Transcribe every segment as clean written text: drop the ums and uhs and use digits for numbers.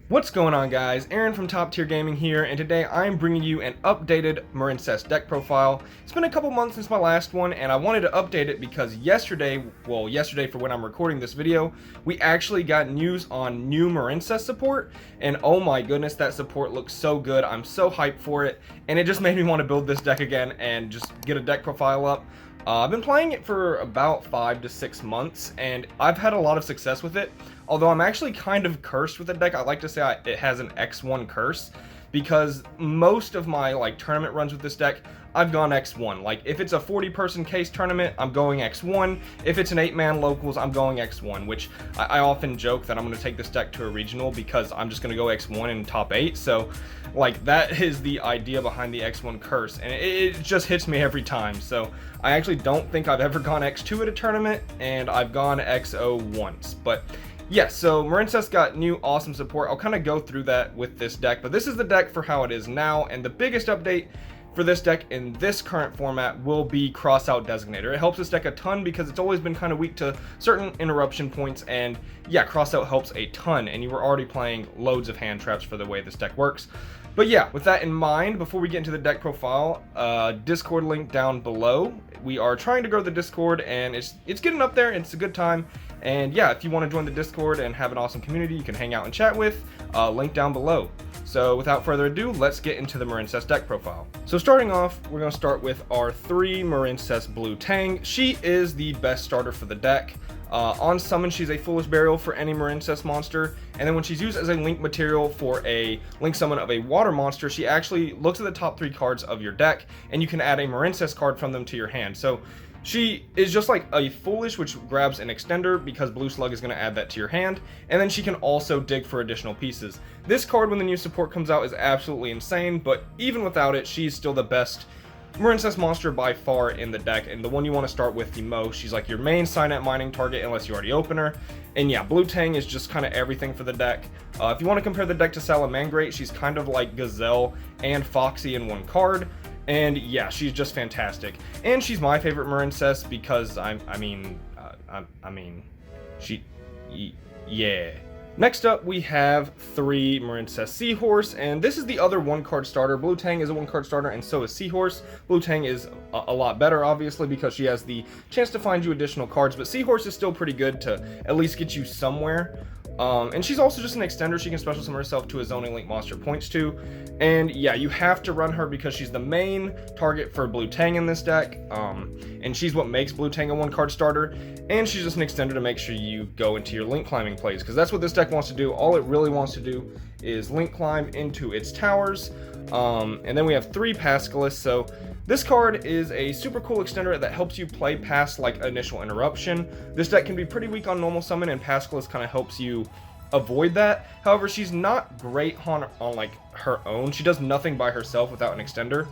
What's going on, guys? Aaron from Top Tier Gaming here, and today I'm bringing you an updated Marincess deck profile. It's been a couple months since my last one, and I wanted to update it because yesterday for when I'm recording this video, we actually got news on new Marincess support, and oh my goodness, that support looks so good. I'm so hyped for it, and it just made me want to build this deck again and just get a deck profile up. I've been playing it for about 5 to 6 months, and I've had a lot of success with it. Although I'm actually kind of cursed with the deck. I like to say it has an X1 curse, because most of my tournament runs with this deck, I've gone X1. Like if it's a 40-person case tournament, I'm going X1. If it's an 8-man locals, I'm going X1, which I often joke that I'm going to take this deck to a regional because I'm just going to go X1 in top 8. So that is the idea behind the X1 curse, and it just hits me every time. So I actually don't think I've ever gone X2 at a tournament, and I've gone XO once. But yeah, so Marincess got new awesome support. I'll kind of go through that with this deck, but this is the deck for how it is now, and the biggest update for this deck in this current format will be Crossout Designator. It helps this deck a ton because it's always been kind of weak to certain interruption points, and yeah, Crossout helps a ton, and you were already playing loads of hand traps for the way this deck works. But yeah, with that in mind, before we get into the deck profile, Discord link down below. We are trying to grow the Discord, and it's getting up there, and it's a good time. And yeah, if you want to join the Discord and have an awesome community you can hang out and chat with, link down below. So without further ado, let's get into the Marincess deck profile. So starting off, we're going to start with our 3 Marincess Blue Tang. She is the best starter for the deck. On summon, she's a Foolish Burial for any Marincess monster, and then when she's used as a link material for a link summon of a water monster, she actually looks at the top 3 cards of your deck, and you can add a Marincess card from them to your hand. So she is just like a Foolish, which grabs an extender because Blue Slug is going to add that to your hand, and then she can also dig for additional pieces. This card, when the new support comes out, is absolutely insane, but even without it, she's still the best Marincess monster by far in the deck, and the one you want to start with the most. She's like your main Signet mining target unless you already open her. And yeah, Blue Tang is just kind of everything for the deck. If you want to compare the deck to Salamangreat, she's kind of like Gazelle and Foxy in one card. And yeah, she's just fantastic. And she's my favorite Marincess because yeah. Next up, we have 3 Marincess Seahorse, and this is the other 1-card starter. Blue Tang is a 1-card starter, and so is Seahorse. Blue Tang is a lot better, obviously, because she has the chance to find you additional cards, but Seahorse is still pretty good to at least get you somewhere. And she's also just an extender. She can special summon herself to a zoning link monster points to. And yeah, you have to run her because she's the main target for Blue Tang in this deck. And she's what makes Blue Tang a 1-card starter. And she's just an extender to make sure you go into your link climbing plays, because that's what this deck wants to do. All it really wants to do is link climb into its towers. And then we have 3 Pascalis. So this card is a super cool extender that helps you play past initial interruption. This deck can be pretty weak on normal summon, and Pascalis kind of helps you avoid that. However, she's not great on her own. She does nothing by herself without an extender,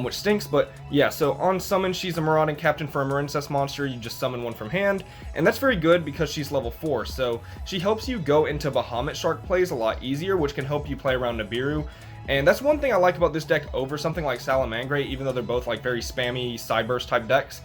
which stinks. But yeah, so on summon, she's a Marauding Captain for a Marincess monster. You just summon one from hand, and that's very good because she's level 4. So she helps you go into Bahamut Shark plays a lot easier, which can help you play around Nibiru. And that's one thing I like about this deck over something like Salamangreat, even though they're both very spammy cyberse type decks.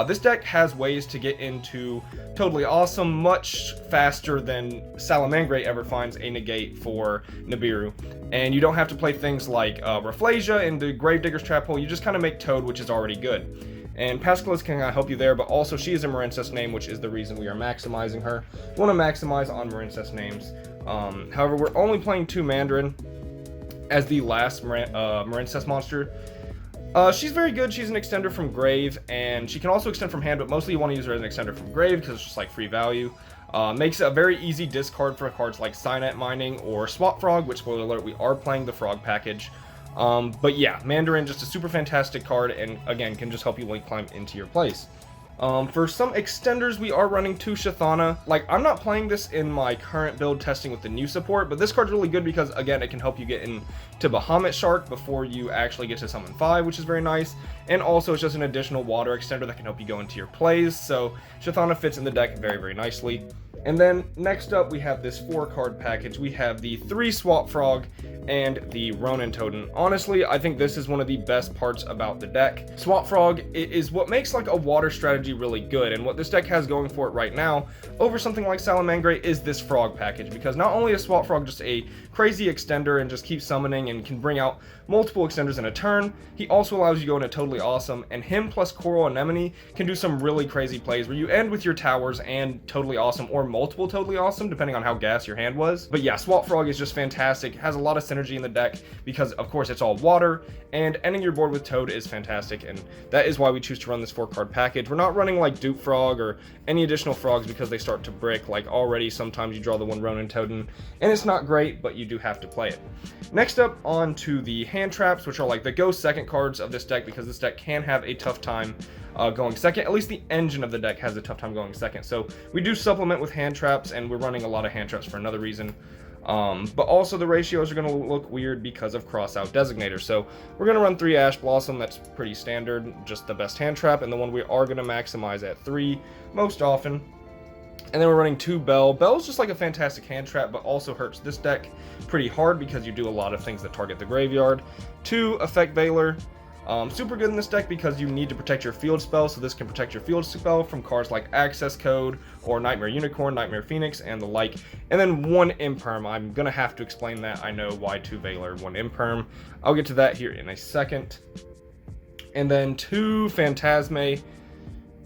This deck has ways to get into Totally Awesome much faster than Salamangreat ever finds a negate for Nibiru. And you don't have to play things like Rafflesia and the Gravedigger's Trap Hole. You just kind of make Toad, which is already good. And Pascalis can help you there, but also she is a Marincess name, which is the reason we are maximizing her. We want to maximize on Marincess names. However, we're only playing 2 Mandarin as the last Marincess monster. She's very good. She's an extender from Grave, and she can also extend from hand, but mostly you want to use her as an extender from Grave because it's just free value. Makes it a very easy discard for cards like Signet Mining or Swap Frog, which, spoiler alert, we are playing the Frog package. But yeah, Mandarin, just a super fantastic card, and again, can just help you link climb into your place. For some extenders, we are running 2 Shathana. I'm not playing this in my current build testing with the new support, but this card's really good because, again, it can help you get into Bahamut Shark before you actually get to Summon 5, which is very nice. And also, it's just an additional water extender that can help you go into your plays, so Shathana fits in the deck very, very nicely. And then next up we have this 4-card package. We have the 3 Swap Frog and the Ronin Totem. Honestly, I think this is one of the best parts about the deck. Swap Frog is what makes like a water strategy really good, and what this deck has going for it right now over something like Salamangre is this Frog package, because not only is Swap Frog just a crazy extender and just keeps summoning and can bring out multiple extenders in a turn, he also allows you to go into Totally Awesome, and him plus Coral Anemone can do some really crazy plays where you end with your towers and Totally Awesome, or multiple Totally Awesome depending on how gas your hand was. But yeah, Swap Frog is just fantastic, has a lot of synergy in the deck because of course it's all water, and ending your board with Toad is fantastic, and that is why we choose to run this 4-card package. We're not running like Dupe Frog or any additional frogs because they start to brick. Like already sometimes you draw the one Ronin Totem and it's not great, but you do have to play it. Next up, on to the hand traps, which are like the go second cards of this deck, because this deck can have a tough time going second. At least the engine of the deck has a tough time going second, so we do supplement with hand traps, and we're running a lot of hand traps for another reason. But also the ratios are going to look weird because of Crossout Designator. So we're going to run 3 Ash Blossom, that's pretty standard, just the best hand trap, and the one we are going to maximize at 3 most often. And then we're running 2 Bell. Bell's just like a fantastic hand trap, but also hurts this deck pretty hard because you do a lot of things that target the graveyard. 2 Effect Veiler. Super good in this deck because you need to protect your field spell, so this can protect your field spell from cards like Access Code or Nightmare Unicorn, Nightmare Phoenix, and the like. And then 1 Imperm. I'm going to have to explain that. I know why 2 Veiler, 1 Imperm. I'll get to that here in a second. And then 2 Phantasme,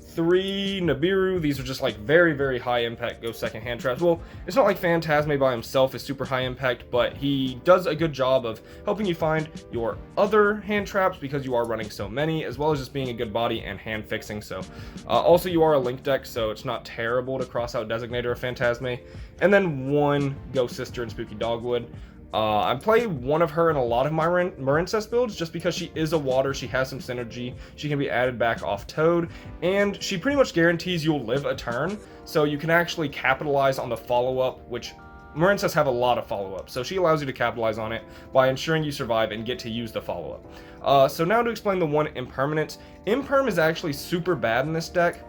3 Nibiru. These are just like very, very high impact go second hand traps. Well, it's not like Phantasme by himself is super high impact, but he does a good job of helping you find your other hand traps because you are running so many, as well as just being a good body and hand fixing. So also you are a link deck, so it's not terrible to cross out Designator or Phantasme. And then 1 Ghost Sister and Spooky Dogwood. I play one of her in a lot of my Marincess builds just because she is a water, she has some synergy, she can be added back off Toad, and she pretty much guarantees you'll live a turn, so you can actually capitalize on the follow-up, which Marincess have a lot of follow-up, so she allows you to capitalize on it by ensuring you survive and get to use the follow-up. So now to explain the 1 Impermanence. Imperm is actually super bad in this deck,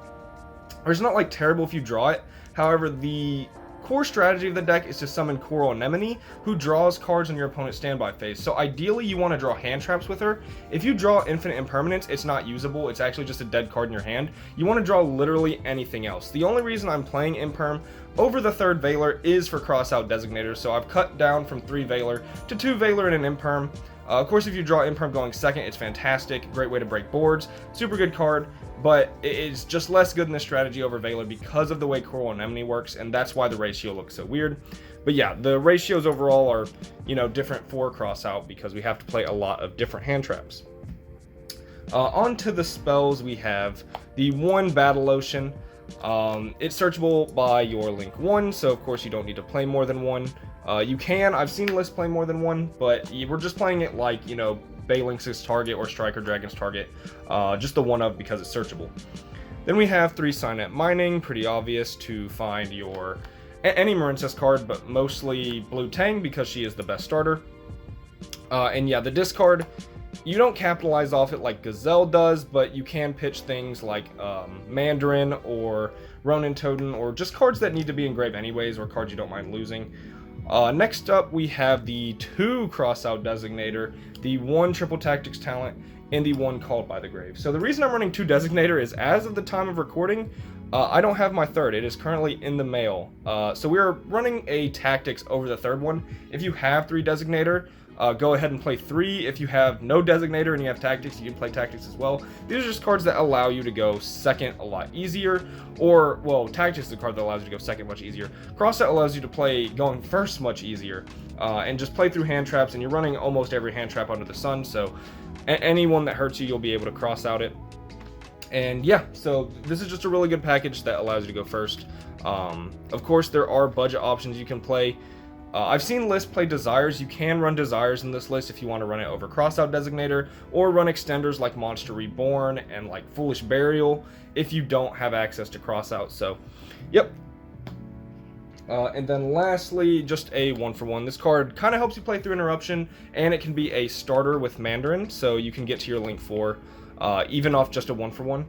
or it's not like terrible if you draw it. However, the core strategy of the deck is to summon Coral Anemone, who draws cards in your opponent's standby phase. So ideally you want to draw hand traps with her. If you draw Infinite Impermanence, it's not usable, it's actually just a dead card in your hand. You want to draw literally anything else. The only reason I'm playing Imperm over the 3rd Veiler is for Crossout Designator, so I've cut down from 3 Veiler to 2 Veiler and an Imperm. Of course, if you draw Imperm going second, it's fantastic, great way to break boards, super good card, but it's just less good in this strategy over Veiler because of the way Coral Anemone works, and that's why the ratio looks so weird. But yeah, the ratios overall are, you know, different for Crossout because we have to play a lot of different hand traps. On to the spells, we have the 1 Battle Ocean. It's searchable by your Link 1, so of course you don't need to play more than 1. You can, I've seen lists play more than 1, but we're just playing it like, you know, Balinx's target or Striker Dragon's target, just the 1 of because it's searchable. Then we have 3 Signet Mining, pretty obvious to find your any Marincess card, but mostly Blue Tang because she is the best starter. And yeah, the discard, you don't capitalize off it like Gazelle does, but you can pitch things like Mandarin or Ronin Totem, or just cards that need to be engraved anyways, or cards you don't mind losing. Next up, we have the 2 Crossout Designator, the 1 Triple Tactics Talent, and the 1 Called by the Grave. So the reason I'm running 2 Designator is, as of the time of recording, I don't have my 3rd. It is currently in the mail. So we are running a Tactics over the 3rd one. If you have 3 Designator, go ahead and play 3. If you have no Designator and you have Tactics, you can play Tactics as well. These are just cards that allow you to go second a lot easier, or, well, Tactics is the card that allows you to go second much easier. Crossout allows you to play going first much easier, and just play through hand traps, and you're running almost every hand trap under the sun, so anyone that hurts you, you'll be able to cross out it. And yeah, so this is just a really good package that allows you to go first. Of course, there are budget options you can play. I've seen lists play Desires. You can run Desires in this list if you want to run it over Crossout Designator, or run extenders like Monster Reborn and like Foolish Burial if you don't have access to Crossout. So, yep. And then lastly, just a 1-for-1. This card kind of helps you play through Interruption, and it can be a starter with Mandarin, so you can get to your Link 4 even off just a 1-for-1.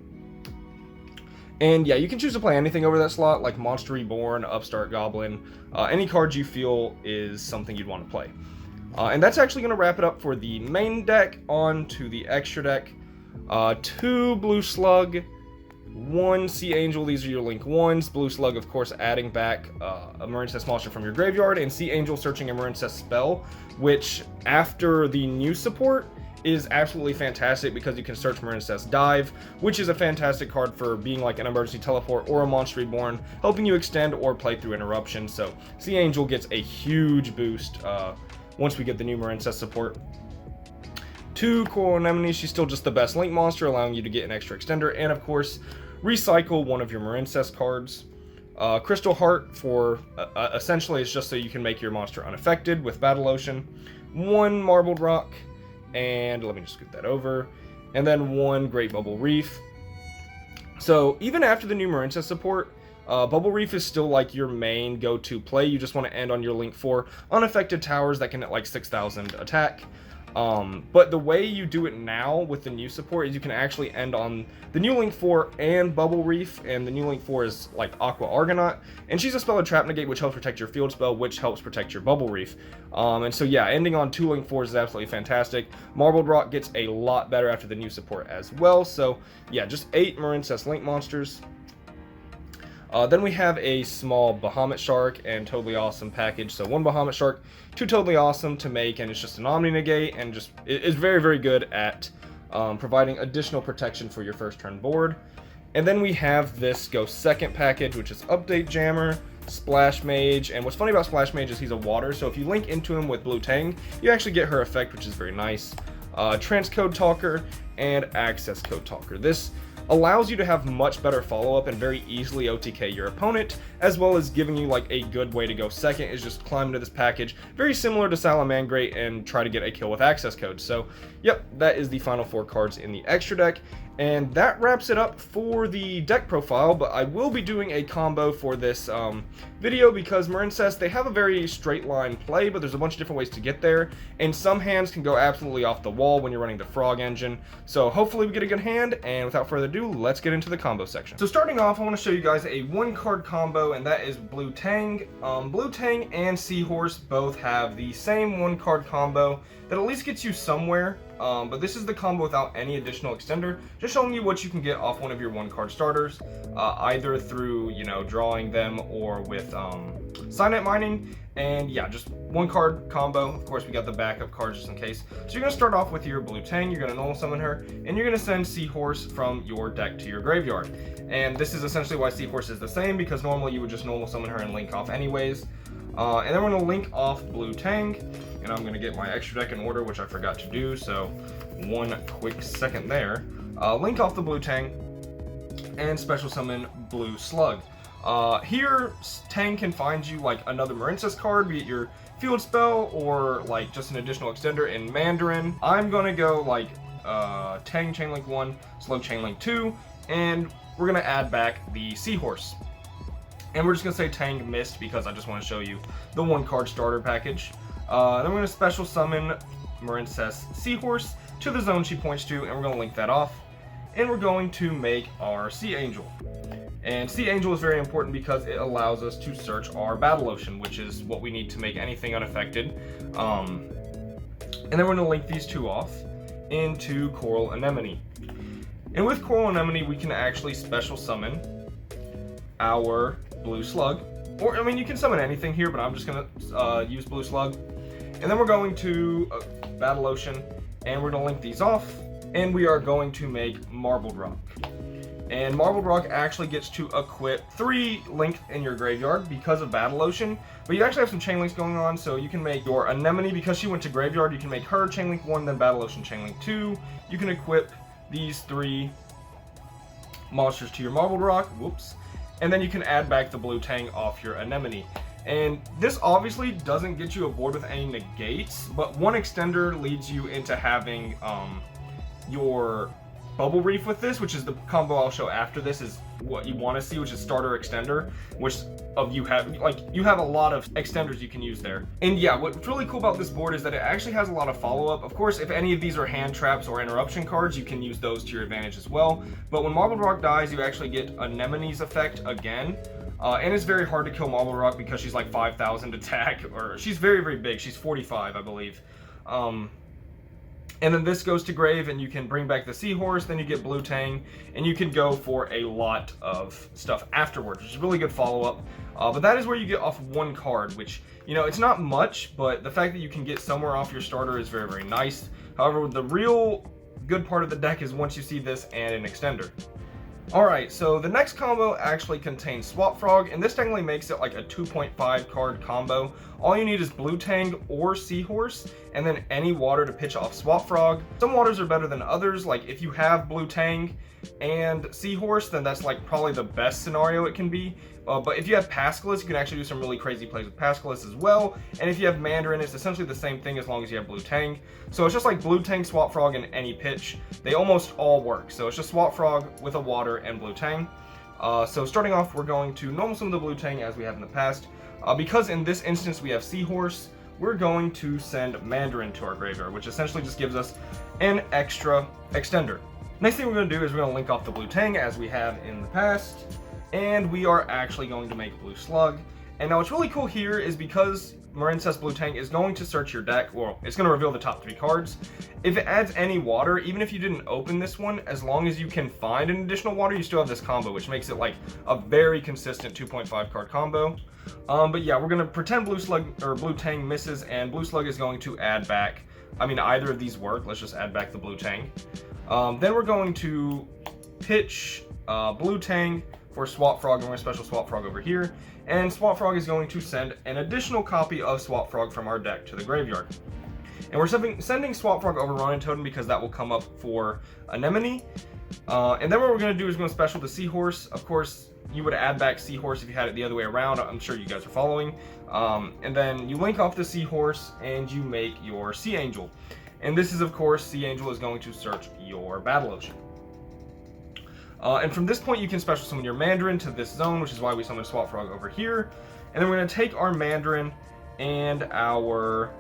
And yeah, you can choose to play anything over that slot, like Monster Reborn, Upstart Goblin, any cards you feel is something you'd want to play. And that's actually going to wrap it up for the main deck. On to the extra deck. 2 Blue Slug, 1 Sea Angel, these are your Link 1s. Blue Slug, of course, adding back a Marincess monster from your graveyard, and Sea Angel searching a Marincess spell, which, after the new support, is absolutely fantastic because you can search Marincess Dive, which is a fantastic card for being like an emergency teleport or a Monster Reborn, helping you extend or play through interruption. So Sea Angel gets a huge boost once we get the new Marincess support. 2 Coral Anemone, she's still just the best Link monster, allowing you to get an extra extender, and of course, recycle one of your Marincess cards. Crystal Heart for, essentially it's just so you can make your monster unaffected with Battle Ocean. 1 Marbled Rock, and let me just scoot that over, and then 1 Great Bubble Reef. So even after the new Marincess support, Bubble Reef is still like your main go-to play. You just want to end on your Link 4 unaffected towers that can hit like 6,000 attack. But the way you do it now with the new support is you can actually end on the new Link 4 and Bubble Reef, and the new Link 4 is like Aqua Argonaut, and she's a spell of Trap Negate, which helps protect your field spell, which helps protect your Bubble Reef. And so yeah, ending on 2 Link 4s is absolutely fantastic. Marbled Rock gets a lot better after the new support as well, so yeah, just 8 Marincess Link monsters. Then we have a small Bahamut Shark and Totally Awesome package. So 1 Bahamut Shark, 2 Totally Awesome to make, and it's just an Omni Negate, and just it's very, very good at providing additional protection for your first turn board. And then we have this Go Second package, which is Update Jammer, Splash Mage, and what's funny about Splash Mage is he's a water, so if you link into him with Blue Tang, you actually get her effect, which is very nice. Transcode Talker and Access Code Talker. This allows you to have much better follow-up and very easily OTK your opponent, as well as giving you like a good way to go second is just climb into this package, very similar to Salamangreat, and try to get a kill with access code. So yep, that is the final 4 cards in the extra deck, and that wraps it up for the deck profile. But I will be doing a combo for this video because Marincess, they have a very straight line play, but there's a bunch of different ways to get there, and some hands can go absolutely off the wall when you're running the Frog Engine. So hopefully we get a good hand, and without further ado, let's get into the combo section. So starting off, I want to show you guys a 1-card combo, and that is Blue Tang. Blue Tang and Seahorse both have the same 1-card combo that at least gets you somewhere, but this is the combo without any additional extender, just showing you what you can get off one of your 1-card starters, either through, you know, drawing them or with Signet Mining. And yeah, just 1-card combo. Of course, we got the backup cards just in case. So you're going to start off with your Blue Tang, you're going to normal summon her, and you're going to send Seahorse from your deck to your graveyard. And this is essentially why Seahorse is the same, because normally you would just normal summon her and link off anyways. And then we're going to link off Blue Tang, and I'm going to get my extra deck in order, which I forgot to do, so 1 quick second there. Link off the Blue Tang, and special summon Blue Slug. Here, Tang can find you like another Marincess card, be it your field spell or like just an additional extender in Mandarin. I'm gonna go like Tang Chainlink 1, Slug Chainlink 2, and we're gonna add back the Seahorse. And we're just gonna say Tang missed because I just want to show you the 1-card starter package. Then we're gonna special summon Marincess Seahorse to the zone she points to, and we're gonna link that off. And we're going to make our Sea Angel. And Sea Angel is very important because it allows us to search our Battle Ocean, which is what we need to make anything unaffected. And then we're going to link these 2 off into Coral Anemone. And with Coral Anemone, we can actually special summon our Blue Slug. Or, I mean, you can summon anything here, but I'm just going to use Blue Slug. And then we're going to Battle Ocean, and we're going to link these off. And we are going to make Marbled Rock. And Marbled Rock actually gets to equip 3 Link in your graveyard because of Battle Ocean. But you actually have some chain links going on, so you can make your Anemone, because she went to graveyard, you can make her Chainlink 1, then Battle Ocean Chainlink 2. You can equip these 3 monsters to your Marbled Rock. Whoops. And then you can add back the Blue Tang off your Anemone. And this obviously doesn't get you aboard with any negates, but 1 extender leads you into having your Bubble Reef with this, which is the combo I'll show after this, is what you want to see, which is starter extender, which you have a lot of extenders you can use there. And yeah, what's really cool about this board is that it actually has a lot of follow-up. Of course, if any of these are hand traps or interruption cards, you can use those to your advantage as well. But when Marble Rock dies, you actually get Anemone's effect again. And it's very hard to kill Marble Rock because she's like 5,000 attack, or she's very, very big. She's 45, I believe. And then this goes to grave, and you can bring back the Seahorse, then you get Blue Tang, and you can go for a lot of stuff afterwards, which is really good follow-up. But that is where you get off one card, which, you know, it's not much, but the fact that you can get somewhere off your starter is very, very nice. However, the real good part of the deck is once you see this and an extender. Alright, so the next combo actually contains Swap Frog, and this technically makes it like a 2.5 card combo. All you need is Blue Tang or Seahorse, and then any water to pitch off Swap Frog. Some waters are better than others, like if you have Blue Tang and Seahorse, then that's like probably the best scenario it can be. But if you have Pascalis, you can actually do some really crazy plays with Pascalis as well. And if you have Mandarin, it's essentially the same thing as long as you have Blue Tang. So it's just like Blue Tang, Swap Frog, and any pitch. They almost all work. So it's just Swap Frog with a water and Blue Tang. So starting off, we're going to normal summon the Blue Tang as we have in the past. Because in this instance we have Seahorse, we're going to send Mandarin to our graveyard, which essentially just gives us an extra extender. Next thing we're going to do is we're going to link off the Blue Tang as we have in the past. And we are actually going to make Blue Slug. And now what's really cool here is because Marincess Blue Tang is going to search your deck, well, it's going to reveal the top 3 cards. If it adds any water, even if you didn't open this one, as long as you can find an additional water, you still have this combo, which makes it like a very consistent 2.5 card combo. But yeah, we're going to pretend Blue Slug or Blue Tang misses, and Blue Slug is going to add back, I mean, either of these work. Let's just add back the Blue Tang. Then we're going to pitch Blue Tang for Swap Frog, and we're going to special Swap Frog over here. And Swap Frog is going to send an additional copy of Swap Frog from our deck to the graveyard. And we're sending Swap Frog over Ronin Totem because that will come up for Anemone. And then what we're going to do is we're going to special the Seahorse. Of course, you would add back Seahorse if you had it the other way around. I'm sure you guys are following. And then you link off the Seahorse and you make your Sea Angel. And this is, of course, Sea Angel is going to search your Battle Ocean. And from this point, you can special summon your Mandarin to this zone, which is why we summon Swap Frog over here. And then we're going to take our Mandarin and our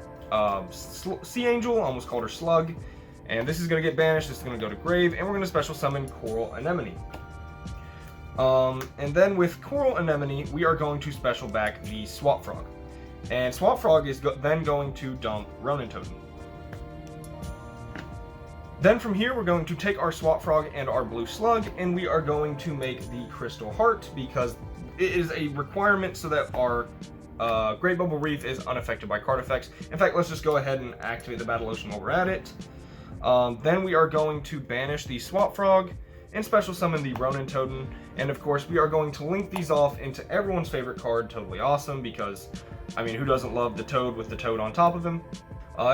Sea Angel, almost called her Slug. And this is going to get banished, this is going to go to grave, and we're going to special summon Coral Anemone. And then with Coral Anemone, we are going to special back the Swap Frog. And Swap Frog is then going to dump Ronin Totem. Then from here, we're going to take our Swap Frog and our Blue Slug, and we are going to make the Crystal Heart, because it is a requirement so that our Great Bubble Reef is unaffected by card effects. In fact, let's just go ahead and activate the Battle Ocean while we're at it. Then we are going to banish the Swap Frog and special summon the Ronin Totem. And of course, we are going to link these off into everyone's favorite card, Totally Awesome, because, I mean, who doesn't love the Toad with the Toad on top of him?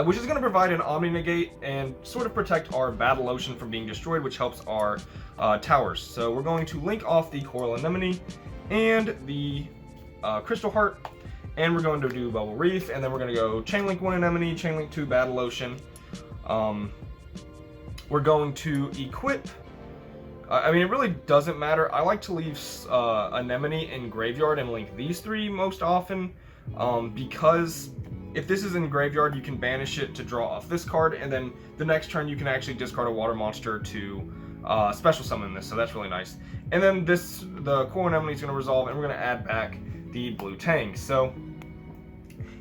Which is going to provide an Omni Negate and sort of protect our Battle Ocean from being destroyed, which helps our towers. So we're going to link off the Coral Anemone and the Crystal Heart, and we're going to do Bubble Reef, and then we're going to go Chainlink 1 Anemone, Chainlink 2 Battle Ocean. We're going to equip, I mean, it really doesn't matter. I like to leave Anemone in graveyard and link these 3 most often, because if this is in graveyard, you can banish it to draw off this card, and then the next turn you can actually discard a water monster to special summon this, so that's really nice. And then the Coral Anemone is going to resolve, and we're going to add back the Blue Tang. So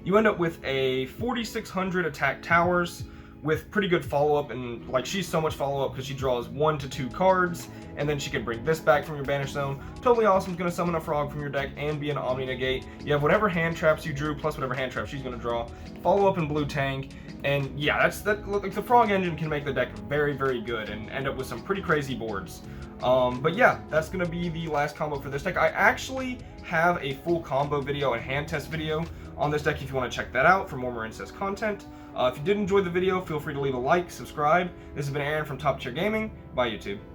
you end up with a 4,600 attack towers with pretty good follow-up, and like she's so much follow-up because she draws 1 to 2 cards, and then she can bring this back from your banish zone. Totally Awesome is going to summon a frog from your deck and be an Omni Negate. You have whatever hand traps you drew plus whatever hand trap she's going to draw. Follow-up in Blue Tang, and yeah, like the frog engine can make the deck very, very good and end up with some pretty crazy boards. But yeah, that's going to be the last combo for this deck. I actually have a full combo video and hand test video on this deck if you want to check that out for more Marincess content. If you did enjoy the video, feel free to leave a like, subscribe. This has been Aaron from Top Tier Gaming. Bye, YouTube.